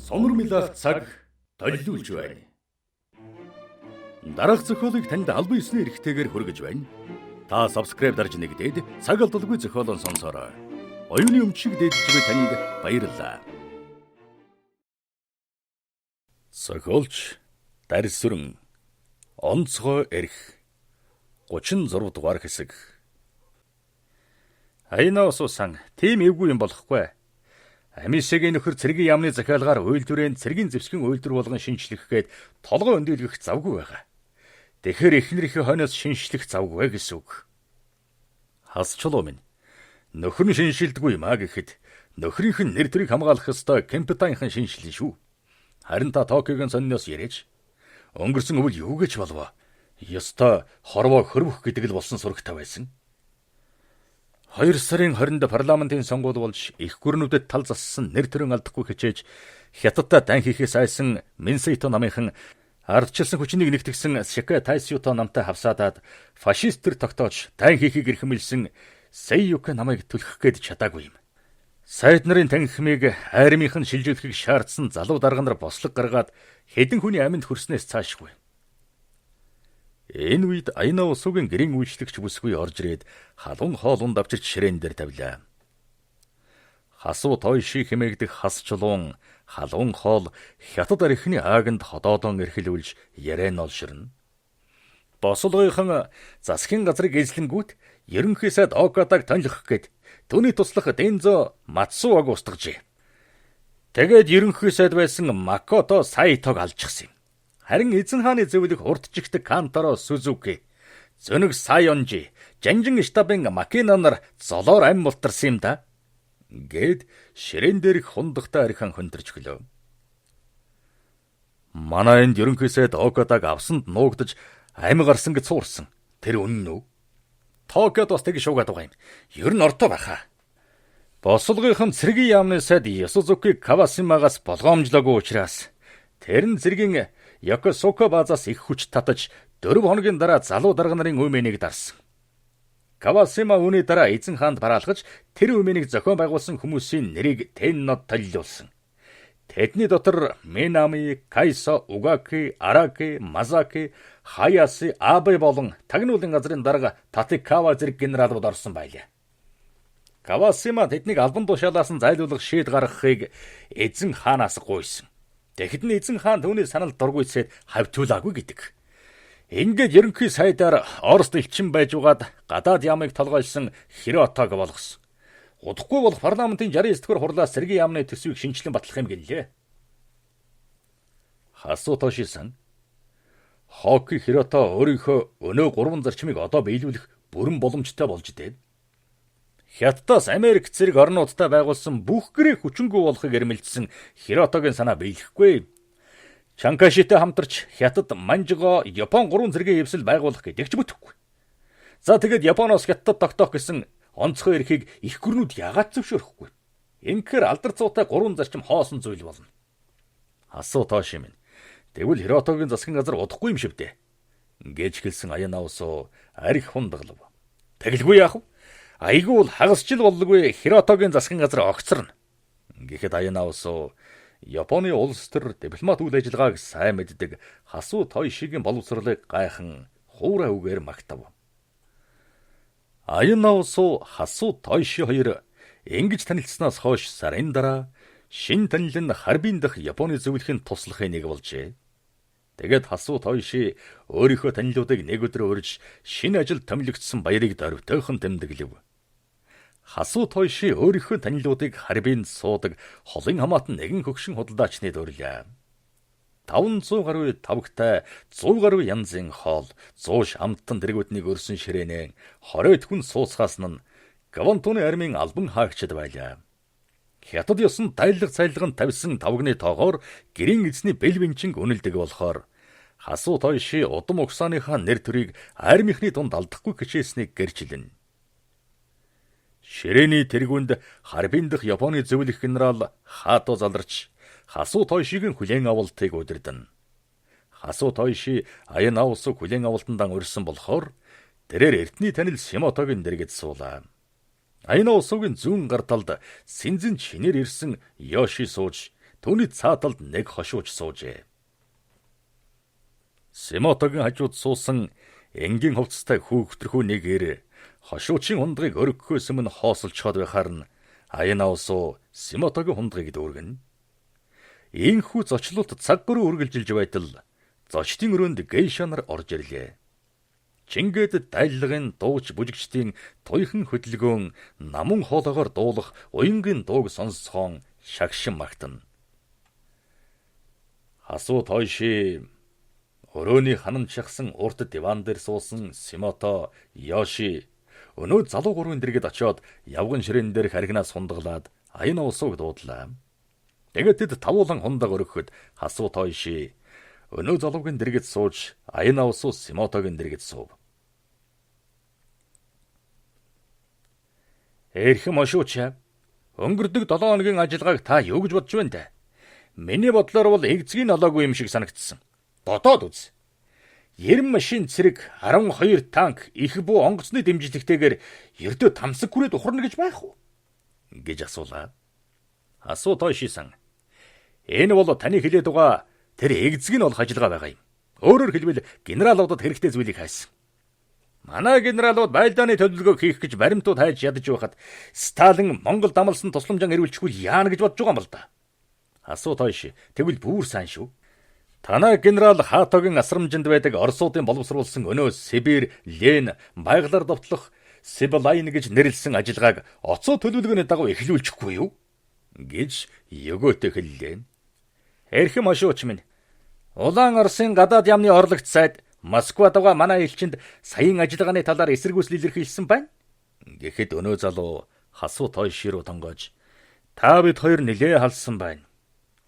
Сонор милах цаг толиулж байна. Дараах зохиолыг танд албан ёсны эрхтэйгээр хүргэж байна. Та subscribe дарж нэгдээд цаг алдалгүй зохиолон сонсороо. Оюуны өмчийг дээдж буй танд баярлалаа. Зохиолч Дарис Сүрэн онцгой эрх 36 дугаар хэсэг. Аяна усуусан тийм эвгүй юм болохгүй. Амишигийн нөхөр цэргийн яамны захиалгаар үйлдвэрийн цэргийн зэвсгийн үйлдвэр болгон шинжлэх гээд толгой өндөлгөх завгүй байгаа. Тэгэхээр эхнэрийнхээ хойноос шинжлэх завгүй гэсэн үг. Хасчлуу минь. Нөхөр нь шинжилдэггүй юм а гэхэд нөхрийнх нь нэр төрийг хамгаалах ёстой компетентийн шинжилэн шүү. Харин та Токиогийн сонноос яриж өнгөрсөн өвөл юу гэж болов? Ёстой хорвоо хөрвөх гэдэг л болсон сурагтай байсан. 2 сарын 20-нд парламентын сонгуул болж их гүрнүүдэд тал зассан нэр төрийн алдахгүй хичээж хятадтай дан хийхээс айсан Минсейто намынхан ардчилсан хүчнийг нэгтгэсэн Шика Тайсюто намтай хавсаадаад фашистэр тогтоож дан хийхийг эрхэмлсэн Сэйюка намайг түлхэх гээд чадаагүй юм. Сайд нарын танхимыг айрмынхан шилжүүлэхийг шаардсан залуу дарга нар бослог гаргаад хэдэн хүний аминд хүрснээс цаашгүй. Энэ үед Аяна усуугийн гэрийн үйлчлэгч бүсгүй орж ирээд халуун хоолунд авчирч ширээн дээр тавилаа. Хасуу Тойши хэмээгдэх хасчлуун халуун хоол хятад архины ааганд ходоодон эрхлүүлж яриан олширна. Бослогынхан засгийн газрыг эзлэнгүүт ерөнхий сайд Окадаг тонлох гээд түүний туслах Дензо Мацуаг устгажээ. Тэгээд ерөнхий сайд байсан Макото Сайтог алжчихсан юм. Харин эзэн хааны зөвлөх урдчигт Канторо Сузуки, зөнөг Сайонжи, жанжин штабын Макина нар золоор ам мултарсан юм да. Гэд ширээн дээрх хундахтай архиан хөнтөрч гэлөө. Манай энд ерөнхий сайд Окадаг авсанд нуугдаж ам гарсан гэж суурсан. Тэр үнэн үү? Токиод бас тэг шуугаад байгаа юм. Ер нь ортой байхаа. Бослогынхан цэргийн яамны сайд Ясузуки Кавасимагаас болгоомжлоогүй учраас тэр нь цэргийн Якосука базаас их хүч татаж 4 хоногийн дараа залуу дарга нарын үмэнийг дарсан. Кавасима үүний дараа эзэн хаанд бараалгаж тэр үмэнийг зохион байгуулсан хүмүүсийн нэрийг Теннод толилуулсан. Тэдний дотор Минами, Кайсо, Угаки, Араки, Мазаки, Хаяси, Абе болон тагнуулын газрын дарга Татикава зэрэг генералууд орсон байлаа. Кавасима тэднийг албан тушаалаас нь зайлуулах шийд гаргахыг эзэн хаанаас гуйсан. Тэгэхэд нь эзэн хаан түүний санал дургуйсээд хавтуулаагүй гэдэг. Ингээд ерөнхий сайдаар Оросд элчин байж угаад гадаад яамыг толгойлсон Хиротог болгосон. Удахгүй болох парламентын 69 дугаар хурлаас цэргийн яамны төсвийг шинжилэн батлах юм гэлээ. Хасуу Тоши-сан Хоки Хирото өөрийнхөө өнөө 3 зарчмыг одоо биелүүлэх бүрэн боломжтой болж дээ. Хятадаас Америк зэрэг орнуудтай байгуулсан бүх гэрээ хүчингү болохыг эрмэлзсэн Хиротогийн санаа биелэхгүй. Чанкашитай хамтарч Хятад, Манжго, Япон 3 зэргийн эвсэл байгуулах гэдэг ч бүтэхгүй. За тэгээд Японоос Хятадд тогтоох гэсэн онцгой эрхийг их гүрнүүд яагаад зөвшөөрөхгүй? Ингэхээр алдар цуутай 3 зарчим хоосон зүйл болно. Хасуу Тоши минь. Тэгвэл Хиротогийн засгийн газар удахгүй юм шивдэ. Гэж хэлсэн Аяна усуу арх хундаглав. Тэгэлгүй яах вэ? Айгуул хагасчил боллгүй Хиротогийн засгийн газар огцорно. Гэхэд Аяна усуу Японы улс төр дипломат үйл ажиллагааг сайн мэддэг Хасуу Тойшигийн боловсролыг гайхан хуурай үгээр магтав. Аяна усуу Хасуу Тойши хоёр ингэж танилцсанаас хойш сарын дараа шин танилан Харбин дахь Японы зөвлөхийн туслахын нэг болжээ. Тэгээд Хасуу Тойши өөрийнхөө танилуудыг нэг өдөр урьж шинэ ажил томилогдсон баярыг дөрвтойхон тэмдэглэв. Хасуу Тойши өөрийнхөө танилуудыг Харбинд суудаг холын хамаатан нэгэн хөгшин худалдаачны дуурлаа. 500 гаруй тавгтай 100 гаруй янзын хоол 100 шамттан дэргүүднийг өрсөн ширээнэ 20 хүн сууцгаас нь Гавантуны армийн албан хаагчид байлаа. Хятад ёсонд дайлаг цайлганд тавьсан тавгны тоогоор гэрийн эзний бэл бэнчинг үнэлдэг болохоор Хасуу Тойши удам угсааныхаа нэр төрийг армийнхны дунд алдахгүй хичээснийг гэрчлэн. Ширээний тэргүүнд Харбин дахь Японы зөвлөх генерал Хато заларч Хасуу Тойшигийн хүлээн авалтыг удирдана. Хасуу Тойши Аяна усуу хүлээн авалтанд урьсан болохоор тэрээр эртний танил Шимотогийн дэргэд суулаа. Аяна усуугийн зүүн гар талд синзэн чинээр ирсэн Йоши сууж Түүний цааталд нэг хошууч суужээ. Симотогийн хажууд суусан энгийн хувцастай хүүхдэрхүү нэгээр хошуучийн хундгыг өргөхөөс өмнө хоосолцоход байхаар нь Аянаусуу Симотогийн хундгыг дүүргэн. Ийхүү зочлолт цаг гаруй үргэлжилж байтал зочдын өрөөнд гейша нар орж ирлээ. Чингээд дайлгын дууч бүжигчдийн туйхан хөдөлгөөн намун хоолоогоор дуулах уянгийн дууг сонсцоон шагшин магтана. Хасуу тойши өрөөний ханан чахсан урт диван дээр суусан Симото, Йоши өнөө залуу гурван дэргэд очиод явган ширээн дээр харигнаас хундаглаад Аянаусууг дуудлаа. Тэгээд тэд тавуулан хундаг өргөхөд Хасуу тойши өнөө залуугийн дэргэд сууж Аянаусуу Симотогийн дэргэд суув. Эрхэм ошуучаа, өнгөрдөг 7 хоногийн ажиллагааг та юу гэж бодж байна те? Миний бодлоор бол эгзгийн олоогүй юм шиг санагдсан. Бодоод үз. 90 машин цэрэг, 12 танк, их буу онгоцны дэмжлэгтэйгээр ердөө тамсаг хүрээд ухарна гэж байх уу? Гэж асуулаа. Хасуу тойшисан. Энэ бол таны хэлээд байгаа тэр эгзэг нь болох ажиллагаа байгаа юм. Өөрөөр хэлбэл генералуудад хэрэгтэй зүйлийг хайсан. Манай генералууд байлдааны төлөвлөгөөг хийх гэж баримтууд хайж ядаж байхад Сталин Монгол дамлсан тусламжаа ирүүлчихвэл яана гэж бодож байгаа юм л да. Хасуу тойш тэгвэл бүр сайн шүү. Танай генерал Хатогийн асрамжинд байдаг Оросуудын боловсруулсан өнөө Сибирь, Лен, байгалаар довтлох Сибилайн гэж нэрлсэн ажиллагааг оцоо төлөвлөгөөний дагуу эхлүүлчихгүй юу? Гэж өгөөтэй хэллээ. Эрхэм ошууч минь. Улаан Оросын гадаад яамны орлогч сайд Москвад байгаа манай элчинд саяын ажиллагааны талаар эсэргүүцэл илэрхийлсэн байна. Гэхэд өнөө залуу Хасуу тойши руу тонгоож та бид хоёр нэлээ халсан байна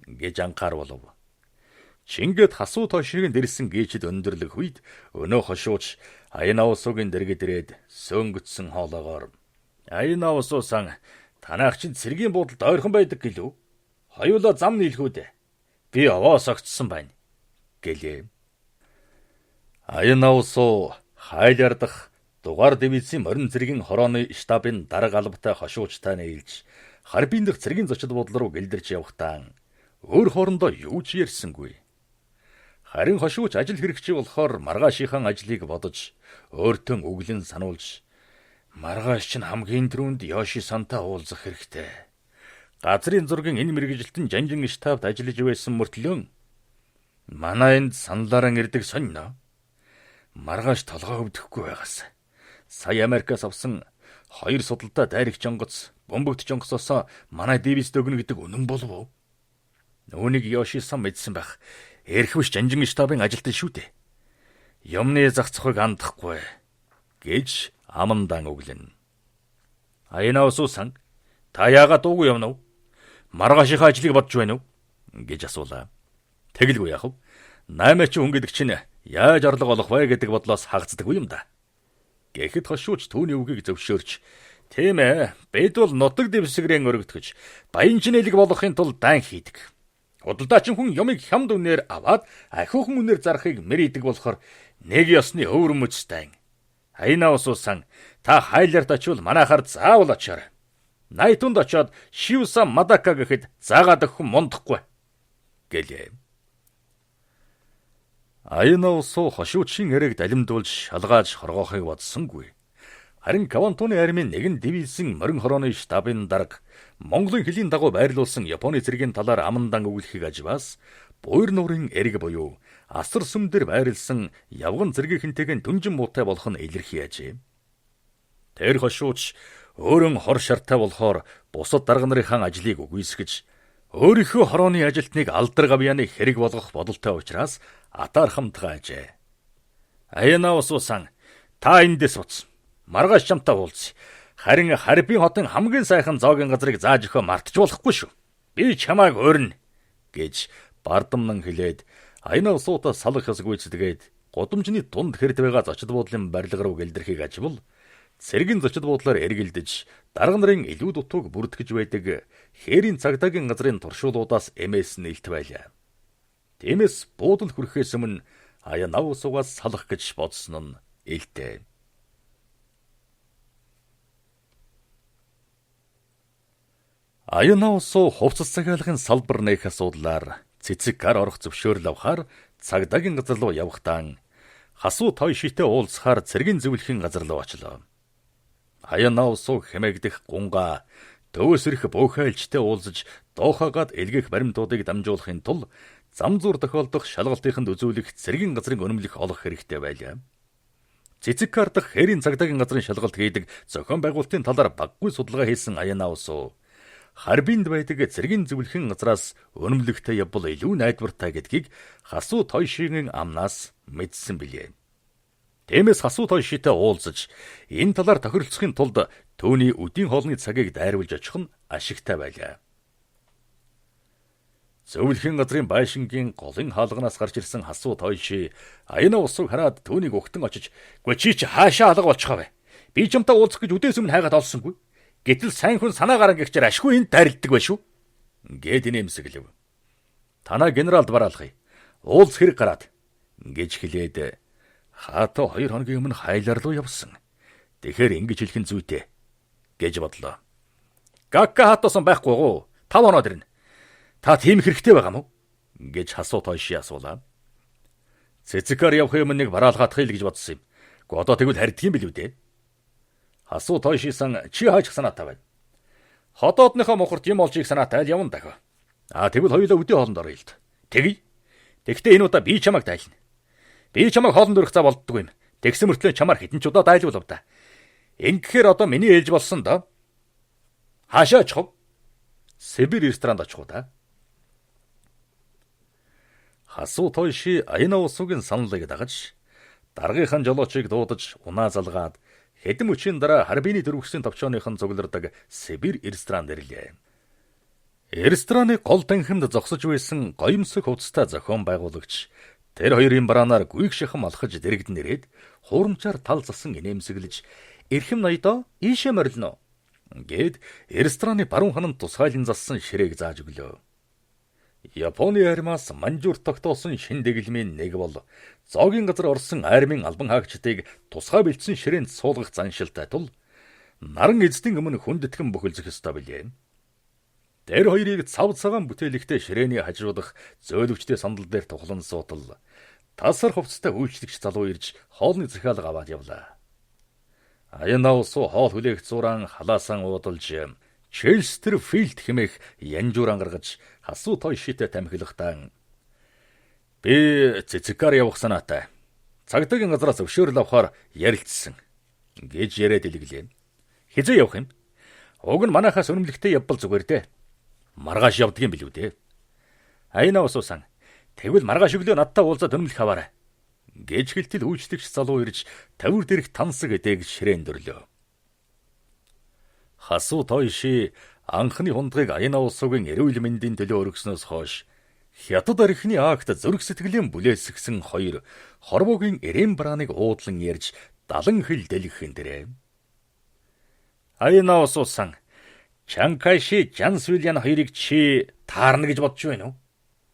гэж анхаар болов. Чингээд Хасуу тойшиг дэрсэн гээчд өндөрлөх үед өнөө хошууч Аянаусуугийн дэргэд ирээд сөөнгөцсөн хоолоогоор Аянаусуусан танайх чинь цэргийн буудалд ойрхон байдаг гэлөө. Хоёулаа зам нийлхүүд. Би овоос огцсон байна гэлээ. Аянаусуу хайлардах дугаар дивизийн морин цэргийн хорооны штабын дарга албатай хошуучтай нийлж Харбин дахь цэргийн зочид буудлын руу гэлдэрч явхдаа өөр хоорондоо юу ч ярьсангүй. Харин хошууч ажил хэрэгчий болохоор маргаашийнхан ажлыг бодож өөртөө өглөн сануулж маргааш чинь хамгийн түрүүнд Йоши сантаа уулзах хэрэгтэй. Газрын зургийн энэ мэргэжилтэн жанжин штабд ажиллаж байсан мөртлөө манай энд саналаараа ирдэг сонно. Маргааш толгой өвдөхгүй байгаас. Сая Америкаас авсан 2 судалтай дайрагч онгоц, бомбогдч онгоцоосоо манай дивизд өгнө гэдэг үнэн болов уу? Үүнийг Йоши сан мэдсэн байх. Эрхвш жанжин штабын ажилтан шүү дээ. Юмны зах зохийг андахгүй гэж амандан өглөн. Аянаусуу сан та яагаад дуугүй явна уу? Маргаашийнхаа ажлыг бодж байна уу? Гэж асуулаа. Тэгэлгүй яах вэ? 8 хүн гэдэг чинь яаж орлого олох вэ гэдэг бодлоос хагацдаггүй юм да. Гэхэд хошууч түүний үгийг зөвшөөрч тийм ээ, бид бол нутаг дэвсгэрэн өргөдгөж баян чинэлэг болохын тулд дан хийдэг. Худалдаачин хүн юмыг хямд үнээр аваад ахиухан үнээр зарахыг мэрийдэг болохоор нэг ёсны өвөрмөцтэй. Аянаусуусан та хайлард очивол манайхаар заавал очоор. Найтунд очоод Шивса Мадака гэхэд заагаад өгөх мундахгүй гэлээ. Аянаусуу хошуучийн эрээг далимдуулж шалгааж хоргоохыг бодсонгүй. Харин Кавантуны армийн нэгэн дивизийн морин хорооны штабын дарга Монголын хөлийн дагуу байрлуулсан Японы цэргийн талаар амандан өгүүлэхийг ажваас буйр нуурын эрэг буюу асар сүм дээр байрлсан явган цэргийнхэнтэйгэн дүнжин муутай болох нь илэрхий ажээ. Тэр хошууч өөрөн хор шартай болохоор бусад дарга нарын ажлыг үгүйсгэж өөрийнхөө хорооны ажилтныг алдар гавьяаны хэрэг болгох бодолтой учраас атаар хамтгаа ажээ. Аянаусуусан та эндээс буц. Маргааш чамтай уулз. Харин Харбин хотын хамгийн сайхан зоогийн газрыг зааж өгөө мартаж болохгүй шүү. Би чамайг урина гэж бардамнан хэлээд Аянаусуутай салах ёс гүйцэтгээд гудамжны дунд хэрд байгаа зочид буудлын барилга руу гэлдэрхийг аживал цэргийн зочид буудлаар эргэлдэж дарга нарын илүү дутууг бүртгэж байдаг хээрийн цагдаагийн газрын туршуулуудаас эмээс нээлт байлаа. Тиймээс буудал хүрэхээс өмнө Аянаусуугаас салах гэж бодсон нь ээлтэй. Аюуна улсуу хувцас захиалгын салбар нээх асуудлаар цэцэг гар орох зөвшөөрөл авахаар цагдаагийн газар руу явахдаа хасуу тойшитэй уулзахаар цэргийн зөвлөхийн газар руу очлоо. Аюуна улсуу хэмээгдэх гунга төвөөс ирэх бөөхөөлжтэй уулзаж доохоогоод илгээх баримтуудыг дамжуулахын тулд зам зуур тохиолдох шалгалтынд үзүүлэх цэргийн газрын үнэмлэх олох хэрэгтэй байлаа. Цэцэг гар дахь хээрийн цагдаагийн газрын шалгалт хийдэг зохион байгуулалтын талаар баггүй судалгаа хийсэн Аюуна улсуу Харбинд байдаг цэргийн зөвлөхийн газраас үнэмлэхтэй явбал илүү найдвартай гэдгийг хасуу тойшигийн амнаас мэдсэн билээ. Тиймээс хасуу тойшитой уулзаж энэ талаар тохиролцохын тулд түүний өдийн хоолны цагийг дайруулж очих нь ашигтай байлаа. Зөвлөхийн газрын байшингийн голын хаалганаас гарч ирсэн хасуу тойши Аюуна улсыг хараад түүнийг өгтөн очиж "Гүй чи хаашаа алга болчихоо вэ? Би чамтай уулзах гэж үдээс өмнө хайгаад олсонгүй. Гэтэл сайн хүн санаа гарan гихчээр ашгүй энд тайрладаг байх шүү" гээд инээмсэглэв. "Танаа генералд бараалхъя. Уулз хэрэг гараад" гэж хэлээд "Хаата 2 хоногийн өмнө хайлаар руу явсан. Тэгэхээр ингэж хэлэх нь зүйтэй" гэж бодлоо. "Гакка хаатасан байхгүй гоо. 5 оноод ирнэ. Та тийм хэрэгтэй байгаа мó?" гэж хасуу тойши асуулаа. "Цэцэгээр явах юм нэг бараалгаадах гэж бодсон юм. Гэхдээ одоо тэгвэл харьддаг юм билүү дээ." Хасуу тойшисан "Чи хаачих санаатай байна?" "Ходоодныхоо мухарт юм олж их санаатай л явна дахио." Тэгвэл хоёулаа өдөө хоолнд оръё л д. "Тэгье. Тэгтээ энэ удаа би чамайг дайлна. Би чамайг хоолнд өрөх цаа болддгүй юм. Тэгсэн мөртлөө чамаар хэдэн ч удаа дайлвал да. Ингэхээр одоо миний ээлж болсон доо. Хаашаа очих вэ?" "Сибирь ресторанд очих уу да." Хасуу тойши Аюуна улсуугийн саналыг дагаж даргийнхаа жолоочийг дуудаж унаа залгаад хэдэн мөчийн дараа Харбины дөрвөсгийн товчооныхон зуглардаг Сибирь ресторанд ирлээ. Рестораныг гол танхимд зогсож байсан гоёмсог хувцастай зохион байгуулагч тэр хоёрын бараанаар гүйг шахам алхаж дэрэгдэн ирээд хуурамчаар тал засан инээмсэглэж "Эрхэм ноёдоо ийшээ морилно" гээд рестораны баруун хананд тусгайлан зассан ширээг зааж өглөө. Японы армиас манжуур тогтоосон шин дэглэмийн нэг бол зоогийн газар орсон армийн албан хаагчдыг тусгай бэлдсэн ширээнд суулгах заншилтай тул наран эзэдийн өмнө хүндэтгэн бөхөлзөх ёстой билээ. Тэр хоёрыг цав цагаан бүтээлэгтэй ширээний хажуудах зөөлөвчтэй сандал дээр тухлан суутал тасар хувцастай үйлчлэгч залуу ирж хоолны захиалга аваад явлаа. Аюуна улсуу хоол хүлээх зураан халаасан уудалж Челстерфилд хэмээх янжууран гаргаж хасуу тойшитэй тамхилахдаа "Би цэцэггээр явах санаатай. Цагдаагийн газраас зөвшөөрөл авахаар ярилцсан" гэж яриад илгэлээ. "Хизээ явах юм? Уг нь манайхаас үнэмлэхтэй явбал зүгээр дээ. Маргааш явдаг юм билүү дээ." "Аюуна улсуусан. Тэгвэл маргааш өглөө надтай уулзаад үнэмлэх аваарай" гэж хэлтэл үйлчлэгч залуу ирж тавир дээрх тансаг эдээг ширээнд өрлөө. Хасуу тойши анхны хундгыг Аюуна улсуугийн эрүүл мэндийн төлөө өргөснөөс хойш хятад архины акт зүрх сэтгэлийн бүлээсгсэн хоёр хорвоогийн эрээн барааныг уудлан ярьж 70 хил дэлгэхэн дээрээ. "Аюуна улсуусан. Чан Кайши, Жан Сюйлянь хоёрыг чи таарна гэж бодож байна уу?"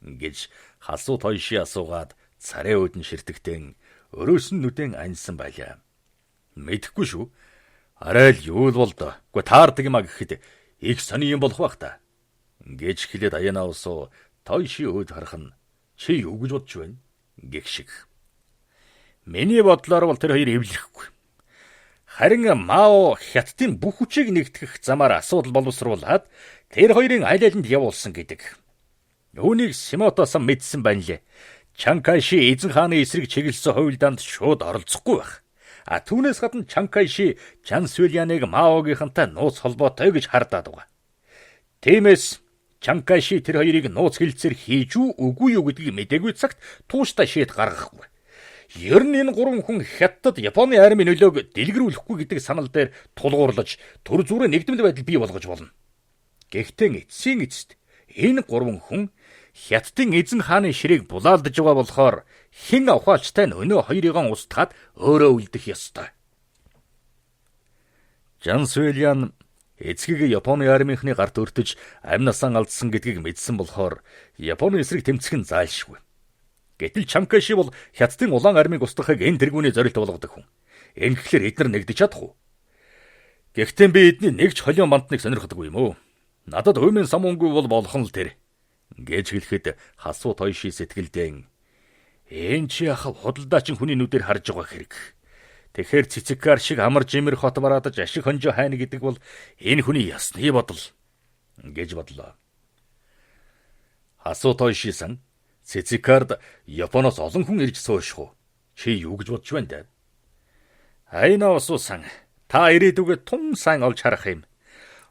гэж хасуу тойши асуугаад царай өөдөн ширтэгтэн өрөөс нь нүдэн аньсан байлаа. "Мэдэхгүй шүү. Арай л юу л бол доо. Гэхдээ таардаг юм а гэхэд их сони юм болох бах та" гэж хэлээд Аюуна улсуу тойши өөд харах нь "Чи юу гэж бодож байна?" гэх шиг. "Миний бодлоор бол тэр хоёр эвлэхгүй. Харин Мао хятадын бүх хүчийг нэгтгэх замаар асуудал боловсруулад тэр хоёрын аль алинд явуулсан гэдэг. Үүнийг Симотоос мэдсэн байна лээ. Чан Кайши эзэн хааны эсрэг чиглэсэн хуйлдаанд шууд оролцохгүй байх. Түүнээс гадна Чан Кайши Жан Сюйляныг Маогийнхантай нууц холбоотой гэж хардаад байгаа. Тиймээс Чан Кайши тэр хоёрыг нууц хэлцээр хийж үгүй юу гэдгийг мэдээгүй цагт тууштай шийд гаргахгүй. Ер нь энэ гурван хүн хятадд Японы армийн нөлөөг дэлгэрүүлэхгүй гэдэг санал дээр тулгуурлаж төр зүрэ нэгдмэл байдал бий болгож болно. Гэхдээ эцсийн эцэст энэ гурван хүн хятадын эзэн хааны ширээг булаалдаж байгаа болохоор хэн авахалчтай нь өнөө хоёрыгоо устгаад өөрөө үлдэх ёстой. Жан Сюйлянь эцгийг Японы армийнхны гарт өртөж амнасаа алдсан гэдгийг мэдсэн болохоор Японы эсрэг тэмцэх нь зайлшгүй. Гэтэл Чан Кайши бол хятадын улаан армийг устгахыг энэ тэргүүний зорилт болгодог хүн. Ингэхлээр эдгээр нэгдэж чадах уу? Гэхдээ би эдний нэг ч холион бантныг сонирхдаггүй юм уу? Надад уймын самунгүй бол болох нь л тэр. Гэж хэлэхэд Хасуу Тойши сэтгэлдээ энэ чи яхав худалдаачин хүний нүдээр харж байгаа хэрэг. Тэгэхээр Цэцикар шиг амар жимэр хот бараадаж ашиг хонжоо хайна гэдэг бол энэ хүний ясны бодол гэж бодлоо. Хасуу Тойши-сан Цэцикард Японоос олон хүн ирж суушх уу? Чи юу гэж бодож байна даа? Айнаосуу-сан та ирээдүгээ тун сайн олж харах юм.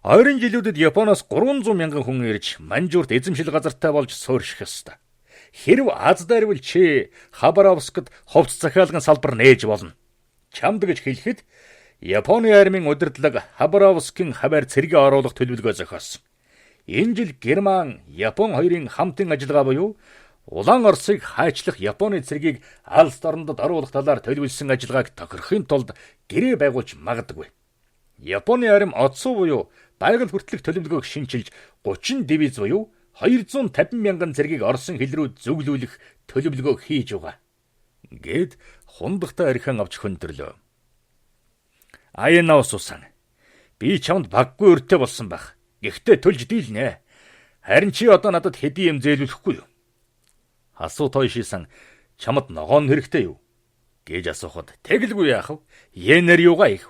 Ойрын жилүүдэд Японоос 300 мянган хүн ирж Манжуурт эзэмшил газартай болж суурших ёстой. Хэрв аз дайрвал чи Хабаровскд ховц захиалгын салбар нээж болно. Чамд гэж хэлэхэд Японы армийн удирдлага Хабаровскийн хаваар цэргийн оруулах төлөвлөгөө зохиосон. Энэ жил Герман, Япон хоёрын хамтын ажиллагаа буюу Улаан Оросыг хайчлах Японы цэргийг алс дорнод оруулах талаар төлөвлөсөн ажиллагааг тохирохын тулд гэрээ байгуулж магадгүй. Японы арми Оцу буюу байгаль хүртэлх төлөвлөгөөг шинчилж 30 дивиз буюу 250 мянган цэргийг Оросын хил рүү зүглүүлэх төлөвлөгөө хийж байгаа. Гэд хундахтай архиан авч хөндөрлөө. Айнаосуу-сан би чамд баггүй өртөө болсон байх. Гэхдээ төлж дийлнэ. Харин чи одоо надад хэдийн юм зээлүүлэхгүй юу? Хасуу Тойши-сан чамд ногоон хэрэгтэй юу? Гэж асуухад тэгэлгүй яах вэ? Йенэр юугаа их.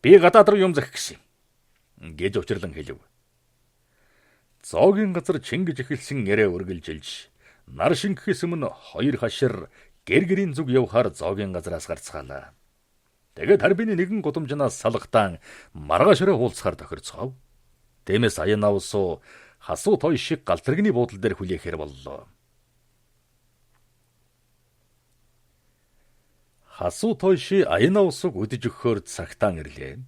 Би гадаад руу юм захих гэсэн юм. Гэж учирлан хэлв. Зоогийн газар чингэж эхэлсэн ярээ үргэлжилж нар шингэхээс өмнө хоёр хашир гэр-гэрийн зүг явхаар зоогийн газраас гарцгаалаа. Тэгээд харбины нэгэн гудамжнаас салгатаан маргаашраа хуулцахаар тохирцгов. Тиймээс Айнаосуу Хасуу Тойшиг галтрэгний буудлын дээр хүлээхээр боллоо. Хасуу Тойши Айнаосууг үдэж өгөхөөр цагтаан ирлээ.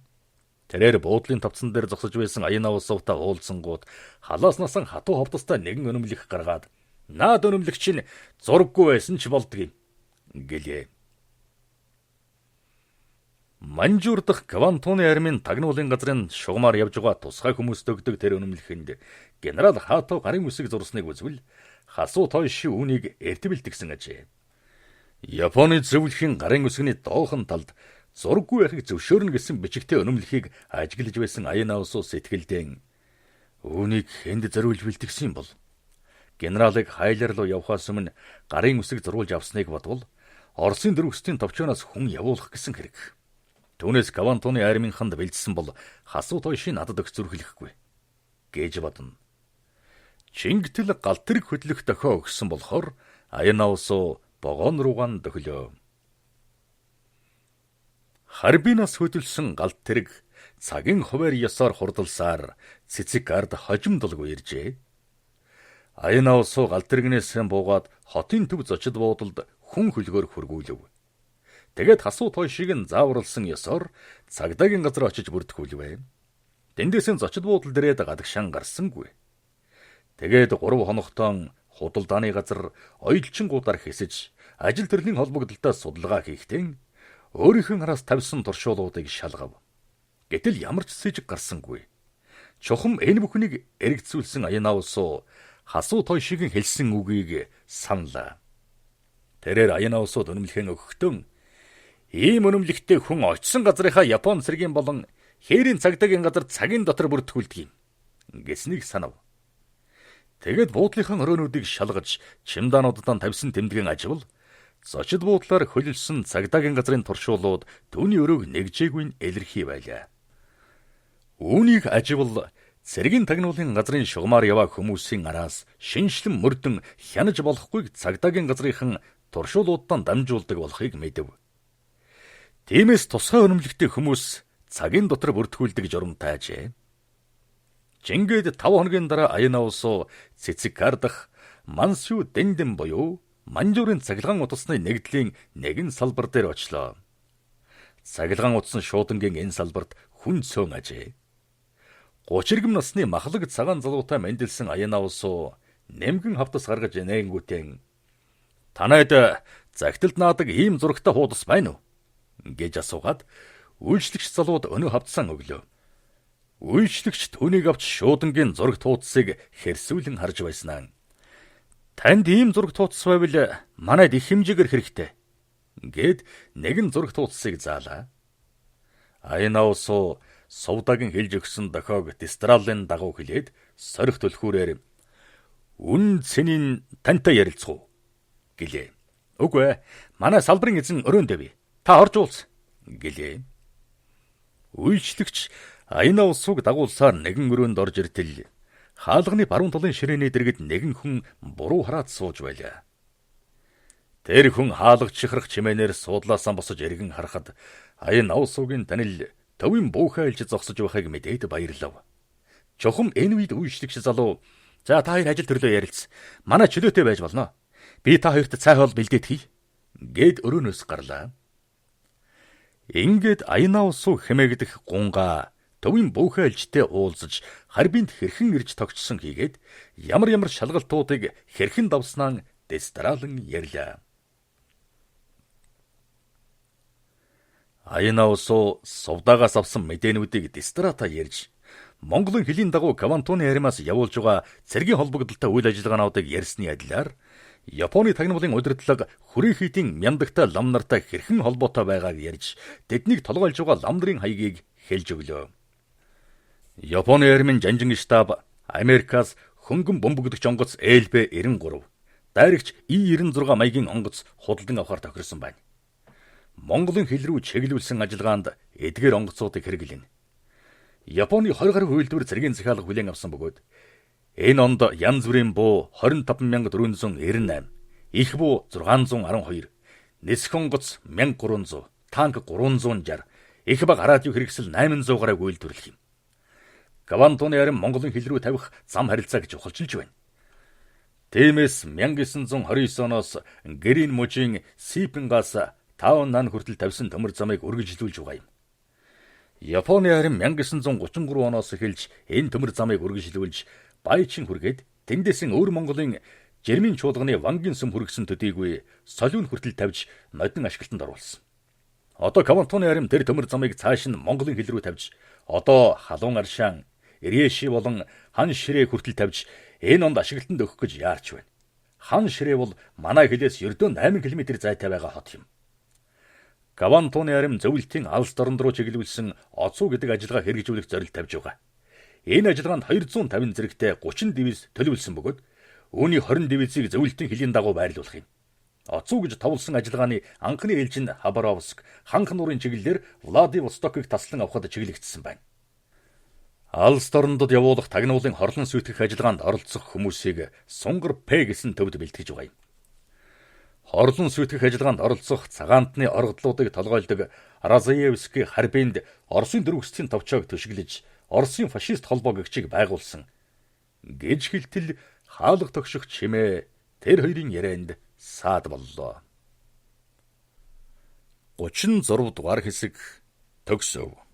Тэрээр буудлын тавцан дээр зогсож байсан Айнаосуутай уулзсангууд халаас насан хатуу ховдостой нэгэн өнөмлөх гаргаад наад өнөмлөгч нь зурггүй байсан ч болдгийг гэлээ. Манжуур дахь Квантуны армийн тагнуулын газрын шугамаар явж байгаа тусгай хүмүүст өгдөг тэр өнөмлөхэнд генерал Хато гарын үсэг зурсныг үзвэл Хасуу Тойши үүнийг эртбэлтгсэн ажээ. Японы зөвлөхийн гарын үсгийн доохон талд зурггүй байхыг зөвшөөрнө гэсэн бичигтэй өнөмлөхийг ажиглаж байсан Айнаосуу сэтгэлдээ үүнийг хэнд зориулж бэлтгэсэн юм бол генералыг хайлар руу явхаас өмнө гарын үсэг зурулж авсныг бодвол Оросын дөрвөстийн товчоноос хүн явуулах гэсэн хэрэг. Түүнээс Квантуны армийнханд бэлдсэн бол Хасуу Тойши надад өгч зүрхлэхгүй гэж бодно. Чингэтэл галтрэг хөдлөх дохио өгсөн болохоор Айнаосуу богоон руугаа дөхлөө. Харбинаас хөдөлсөн галт тэрэг цагийн хуваар ёсоор хурдалсаар Цэцикард хожимдолгүй иржээ. Айнаосуу галт тэрэгнээс буугаад хотын төв зочид буудалд хүн хөлгөөр хургуулв. Тэгээд Хасуу Тойшиг нь зааварлсан ёсоор цагдаагийн газар очиж бүртгүүлвэ. Тэндээсэн зочид буудал дээрээ гадагшаан гарсангүй. Тэгээд 3 хоногтон худалдааны газар оёлчингуудаар хэсэж ажил төрлийн холбогдолтой судалгаа хийхдээ өөрийнхөө араас тавьсан туршуулуудыг шалгав. Гэтэл ямар ч сэжиг гарсангүй. Чухам энэ бүхнийг эргэцүүлсэн Айнаосуу Хасуу Тойшигийн хэлсэн үгийг саналаа. Тэрээр Айнаосууд өнөмлөхөн өгөхдөө ийм өнөмлөгтэй хүн очсон газрынхаа Япон цэргийн болон хээрийн цагдаагийн газар цагийн дотор бүртгүүлдэг юм гэснийг санав. Тэгэд буудлынхаа өрөөнүүдийг шалгаж чемодануудад тавьсан тэмдгэн аживал зочид буудлаар хөлөлсөн цагдаагийн газрын туршуулууд түүний өрөөг нэгжээгүй илэрхий байлаа. Үүнийг аживал цэргийн тагнуулын газрын шугамаар яваа хүмүүсийн араас шинжлэн мөрдөн хянаж болохгүйг цагдаагийн газрынхан туршуулуудаа дамжуулдаг болохыг мэдэв. Тиймээс тусгай өнөмлөгтэй хүмүүс цагийн дотор бүртгүүлдэг журамтай ажээ. Жингээд 5 хоногийн дараа Айнаосуу Цэцикар дахь Мансю Дэндэн буюу Манжуурын цахилгаан утасны нэгдлийн нэгэн салбар дээр очлоо. Цахилгаан утасны шуудангийн энэ салбарт хүн цөөн ажээ. 30 иргэм насны махлаг цагаан залуутай мэндэлсэн Айнаосуу нэмгэн хавтас гаргаж нээнгүүтэн танайд загталд наадаг ийм зурагтай хуудас байна уу гэж асуугаад үйлчлэгч залууд өнөө хавтсан өглөө. Үйлчлэгч түүнийг авч шуудангийн зурагт хуудсыг хэрсүүлэн харж байснаа. Танд ийм зурагт хуудас байвал манайд их хэмжээгээр хэрэгтэй гэд нэгэн зурагт хуудсыг заалаа. Айнаосуу Сувдагийн хэлж өгсөн дохиог Дистралийн дагуу хэлээд сорих түлхүүрээр "Үн цэнийн тантай ярилцах уу?" гэлээ. "Үгүй ээ. Манай салбарын эзэн өрөөнд дэвэ. Та орж уулз" гэлээ. Үйлчлэгч Аяна усыг дагуулсаар нэгэн өрөөнд орж иртэл хаалганы баруун талын ширээний дэргэд нэгэн хүн буруу хараад сууж байлаа. Тэр хүн хаалга чихрах чимээнээр суудлаасаа босож эргэн харахад Аяна усуугийн танил төвийн буухай айлж зогсож байхыг мэдээд баярлав. Чухам энэ үед үйлчлэгч залуу "За та хоёр ажил төрлөө ярилц. Манай чөлөөтэй байж болно. Би та хоёрт цай хоол бэлдээд хий" гэд өрөөнөөс гарлаа. Ингээд Аяна усуу хэмээгдэх гунгаа төвийн буухай айлжтэй уулзаж харбинд хэрхэн ирж тогтсон хийгээд ямар шалгалтуудыг хэрхэн давснаа Дистралан ярьлаа. Аяна усуу Сувдагаас авсан мэдээнүүдийг Дистрата ярьж, Монголын хэлний дагуу Квантуны аримаас явуулж байгаа цэргийн холбогдолтой үйл ажиллагаануудыг ярьсны адилаар Японы тагнуулын удирдлага хүрээхийдийн мяндагтай лам нартай хэрхэн холбоотой байгааг ярьж, тэднийг толгойлж байгаа лам нарын хаягийг хэлж өглөө. Японы армийн жанжин штаб Америкаас хөнгөн бөмбөгдөгч онгоц ЛБ-93, дайрагч И-96 маягийн онгоц худалдан авахар тохирсон байна. Монголын хил рүү чиглүүлсэн ажиллагаанд эдгээр онгоцуудыг хэрэглэнэ. Японы 20 гаруй үйлдвэр цэргийн захиалга хүлээн авсан бөгөөд энэ онд янз бүрийн буу 25498, их буу 612, нисэх онгоц 1300, танк 360, их баг радио хэрэгсэл 800 гаруйг үйлдвэрлэх юм. Квантуны арим Монголын хил рүү тавих зам харилцааг чухалчилж байна. Тиймээс 1929 оноос Гэрийн мужийн Сипингаас Таоннан хүртэл тавьсан төмөр замыг үргэлжлүүлж байгаа юм. Японы арим 1933 оноос эхэлж энэ төмөр замыг үргэлжлүүлж Баячин хүргээд тэндээс өвөр Монголын Жирмийн чуулганы Вангийн сүм хүргэсэн төдийгүй солиун хүртэл тавьж модон ашиглалтанд оруулсан. Одоо Квантуны арим тэр төмөр замыг цааш нь Монголын хил рүү тавьж, одоо Халуун Аршаан, Ирээши болон Хан Ширээ хүртэл тавьж энэ онд ашиглалтанд өгөх гэж яарч байна. Хан Ширээ бол манай хилээс ердөө 8 км зайтай байгаа хот юм. Квантуны арим зөвлөлтийн алс дорнд руу чиглүүлсэн Оцуу гэдэг ажиллагаа хэрэгжүүлэх зорилт тавьж байгаа. Энэ ажиллагаанд 250 зэрэгтэй 30 дивиз төлөвлөсөн бөгөөд үүний 20 дивизийг зөвлөлтийн хилийн дагуу байрлуулах юм. Оцуу гэж товлсон ажиллагааны анхны ээлж нь Хабаровск, ханх нуурын чиглэлээр Владивостокыг таслан авахд чиглэгдсэн байна. Алс дорндод явуулах тагнуулын хорлон сүйтгэх ажиллагаанд оролцох хүмүүсийг Сунгар П гэсэн төвд бэлтгэж байгаа юм. Хорлон сүйтгэх ажиллагаанд оролцох цагаантны оргодлуудыг толгойлдог Разаевский харбинд Оросын дөрвөсчийн товчоог төшиглэж Оросын фашист холбоо гэгчийг байгуулсан гэж хэлтэл хаалга тогших чимээ тэр хоёрын ярианд саад боллоо. 36 дугаар хэсэг төгсөв.